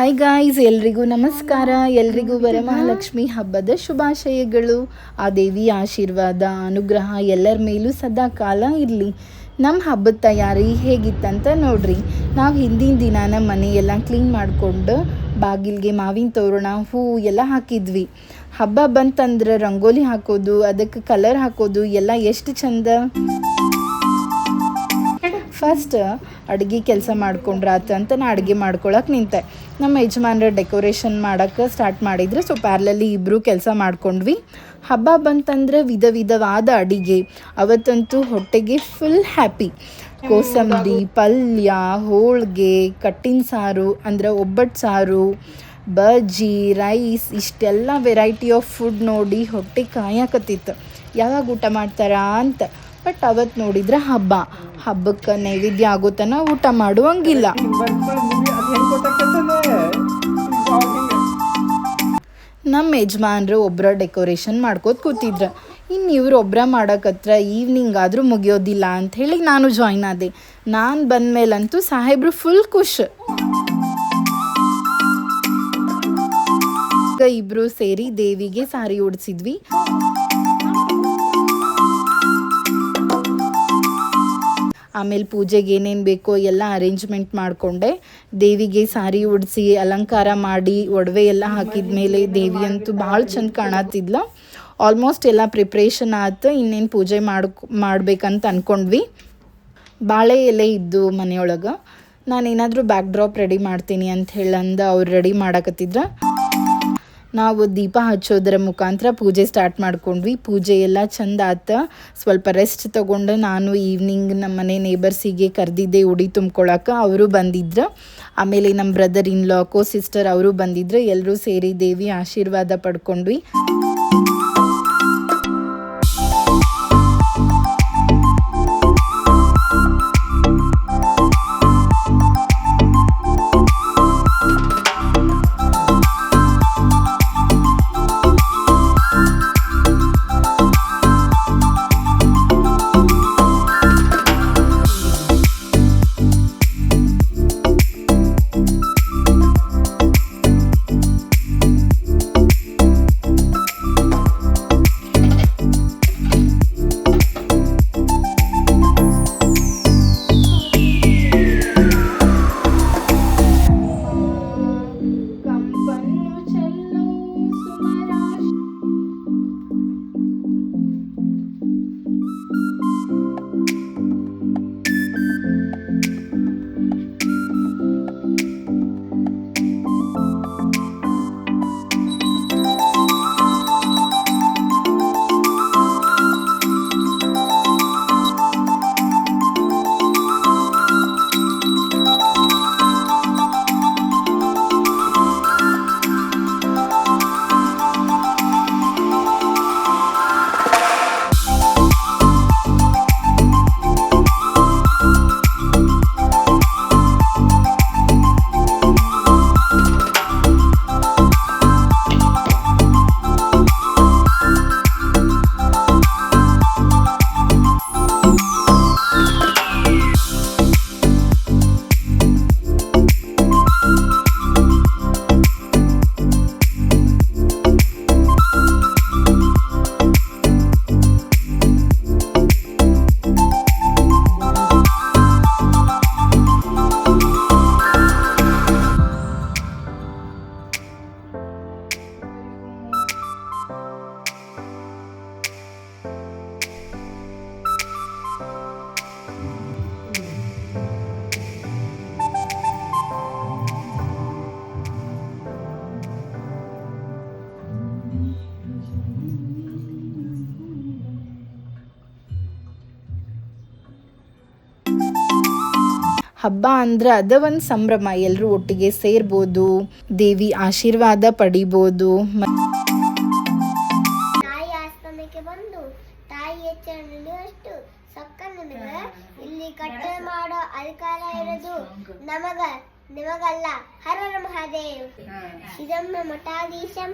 Hi guys, ಎಲ್ರಿಗೂ ನಮಸ್ಕಾರ. ಎಲ್ರಿಗೂ ವರಮಹಾಲಕ್ಷ್ಮಿ ಹಬ್ಬದ ಶುಭಾಶಯಗಳು. ಆ ದೇವಿ ಆಶೀರ್ವಾದ ಅನುಗ್ರಹ ಎಲ್ಲರ ಮೇಲೂ ಸದಾ ಕಾಲ ಇರಲಿ. ನಮ್ಮ ಹಬ್ಬದ ತಯಾರಿ ಹೇಗಿತ್ತಂತ ನೋಡ್ರಿ. ನಾವು ಹಿಂದಿನ ದಿನಾನ ಮನೆಯೆಲ್ಲ ಕ್ಲೀನ್ ಮಾಡಿಕೊಂಡು ಬಾಗಿಲಿಗೆ ಮಾವಿನ ತೋರಣ ಹೂ ಎಲ್ಲ ಹಾಕಿದ್ವಿ. ಹಬ್ಬ ಬಂತಂದ್ರೆ ರಂಗೋಲಿ ಹಾಕೋದು, ಅದಕ್ಕೆ ಕಲರ್ ಹಾಕೋದು ಎಲ್ಲ ಎಷ್ಟು ಚಂದ. ಫಸ್ಟ್ ಅಡುಗೆ ಕೆಲಸ ಮಾಡ್ಕೊಂಡ್ರಾತ ಅಂತ ನಾ ಅಡುಗೆ ಮಾಡ್ಕೊಳಕ್ಕೆ ನಿಂತೆ. ನಮ್ಮ ಯಜಮಾನ್ರ ಡೆಕೋರೇಷನ್ ಮಾಡೋಕ್ಕೆ ಸ್ಟಾರ್ಟ್ ಮಾಡಿದ್ರೆ ಸೊ ಪ್ಯಾರ್ಲಲ್ಲಿ ಇಬ್ಬರು ಕೆಲಸ ಮಾಡ್ಕೊಂಡ್ವಿ. ಹಬ್ಬ ಬಂತಂದ್ರೆ ವಿಧವಾದ ಅಡುಗೆ. ಅವತ್ತಂತೂ ಹೊಟ್ಟೆಗೆ ಫುಲ್ ಹ್ಯಾಪಿ. ಕೋಸಂಬರಿ, ಪಲ್ಯ, ಹೋಳಿಗೆ, ಕಟ್ಟಿನ ಸಾರು ಅಂದರೆ ಒಬ್ಬಟ್ಟು ಸಾರು, ಬಜ್ಜಿ, ರೈಸ್, ಇಷ್ಟೆಲ್ಲ ವೆರೈಟಿ ಆಫ್ ಫುಡ್ ನೋಡಿ ಹೊಟ್ಟೆ ಕಾಯಕತ್ತಿತ್ತು ಯಾವಾಗ ಊಟ ಮಾಡ್ತಾರಾ ಅಂತ. ಬಟ್ ಅವತ್ತು ನೋಡಿದ್ರೆ ಹಬ್ಬಕ್ಕೆ ನೈವೇದ್ಯ ಆಗೋ ತನಕ ಊಟ ಮಾಡುವಂಗಿಲ್ಲ. ನಮ್ಮ ಯಜಮಾನ್ರು ಒಬ್ಬರ ಡೆಕೋರೇಷನ್ ಮಾಡ್ಕೋತ ಕೂತಿದ್ರು. ಇನ್ನು ಇವ್ರು ಒಬ್ಬರ ಮಾಡೋಕತ್ರ ಈವ್ನಿಂಗ್ ಆದರೂ ಮುಗಿಯೋದಿಲ್ಲ ಅಂಥೇಳಿ ನಾನು ಜಾಯ್ನ್ ಆದೆ. ನಾನು ಬಂದಮೇಲಂತೂ ಸಾಹೇಬ್ರು ಫುಲ್ ಖುಷ್. ಇಬ್ಬರು ಸೇರಿ ದೇವಿಗೆ ಸಾರಿ ಉಡಿಸಿದ್ವಿ. ಆಮೇಲೆ ಪೂಜೆಗೆ ಏನೇನು ಬೇಕೋ ಎಲ್ಲ ಅರೇಂಜ್ಮೆಂಟ್ ಮಾಡಿಕೊಂಡೆ. ದೇವಿಗೆ ಸಾರಿ ಉಡಿಸಿ ಅಲಂಕಾರ ಮಾಡಿ ಒಡವೆ ಎಲ್ಲ ಹಾಕಿದ ಮೇಲೆ ದೇವಿ ಅಂತೂ ಭಾಳ ಚಂದ ಕಾಣತ್ತಿದ್ಲ. ಆಲ್ಮೋಸ್ಟ್ ಎಲ್ಲ ಪ್ರಿಪ್ರೇಷನ್ ಆಯ್ತು. ಇನ್ನೇನು ಪೂಜೆ ಮಾಡ್ಬೇಕಂತ ಅಂದ್ಕೊಂಡ್ವಿ. ಬಾಳೆ ಎಲೆ ಇದ್ದು ಮನೆಯೊಳಗೆ. ನಾನೇನಾದರೂ ಬ್ಯಾಕ್ ಡ್ರಾಪ್ ರೆಡಿ ಮಾಡ್ತೀನಿ ಅಂತ ಹೇಳಂದು ಅವ್ರು ರೆಡಿ ಮಾಡಕತ್ತಿದ್ರ. ನಾವು ದೀಪ ಹಚ್ಚೋದ್ರ ಮುಖಾಂತರ ಪೂಜೆ ಸ್ಟಾರ್ಟ್ ಮಾಡ್ಕೊಂಡ್ವಿ. ಪೂಜೆ ಎಲ್ಲ ಚಂದ ಆತ. ಸ್ವಲ್ಪ ರೆಸ್ಟ್ ತೊಗೊಂಡು ನಾನು ಈವ್ನಿಂಗ್ ನಮ್ಮ ಮನೆ ನೇಬರ್ಸಿಗೆ ಕರೆದಿದ್ದೆ ಉಡಿ ತುಂಬ್ಕೊಳಕ್ಕೆ. ಅವರು ಬಂದಿದ್ರು. ಆಮೇಲೆ ನಮ್ಮ ಬ್ರದರ್ ಇನ್ ಲಾ ಸಿಸ್ಟರ್ ಅವರು ಬಂದಿದ್ರು. ಎಲ್ಲರೂ ಸೇರಿ ದೇವಿ ಆಶೀರ್ವಾದ ಪಡ್ಕೊಂಡ್ವಿ. ಹಬ್ಬ ಅಂದ್ರೆ ಅದ ಒಂದು ಸಂಭ್ರಮ. ಎಲ್ಲರೂ ಒಟ್ಟಿಗೆ ಸೇರ್ಬೋದು, ದೇವಿ ಆಶೀರ್ವಾದ ಪಡಿಬೋದು. ತಾಯಿ ಆಸ್ಥಾನಕ್ಕೆ ಬಂದು ತಾಯಿ ಹೆಚ್ಚು ಸೊಕ್ಕ ನಿಮಗೆ ಇಲ್ಲಿ ಕಟ್ಟ ಮಾಡೋ ಅಧಿಕಾರ ಇರೋದು ನಿಮಗಲ್ಲ. ಹರ ಮಹಾದೇವ್. ಇದಂ ಮಠಾಧೀಶಂ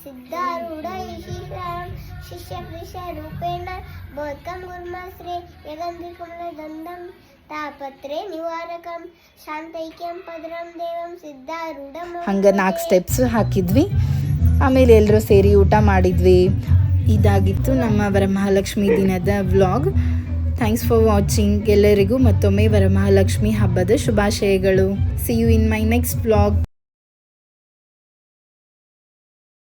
ಸಿದ್ಧಾರೂಢ ಈಶೀಶ್ವರಂ ಶಿಷ್ಯ ರೂಪೇಣ ಬೋಧಕಂ ಗುರುಮಾಶ್ರೇ ಯಗಂಧಿ ಕಮಲ ದಂದಂ ತಾಪತ್ರೇ ನಿವಾರಕಂ ಶಾಂತೈಕ್ಯಂ ಪದರಂ ದೇವಂ ಸಿದ್ಧಾರೂಢಂ ಹಂಗೆ 4 ಸ್ಟೆಪ್ಸ್ ಹಾಕಿದ್ವಿ. ಆಮೇಲೆ ಎಲ್ಲರೂ ಸೇರಿ ಊಟ ಮಾಡಿದ್ವಿ. ಇದಾಗಿತ್ತು ನಮ್ಮ ವರಮಹಾಲಕ್ಷ್ಮಿ ದಿನದ ವ್ಲಾಗ್. Thanks for watching. ಎಲ್ಲರಿಗೂ ಮತ್ತೊಮ್ಮೆ ವರಮಹಾಲಕ್ಷ್ಮಿ ಹಬ್ಬದ ಶುಭಾಶಯಗಳು. See you in my next vlog.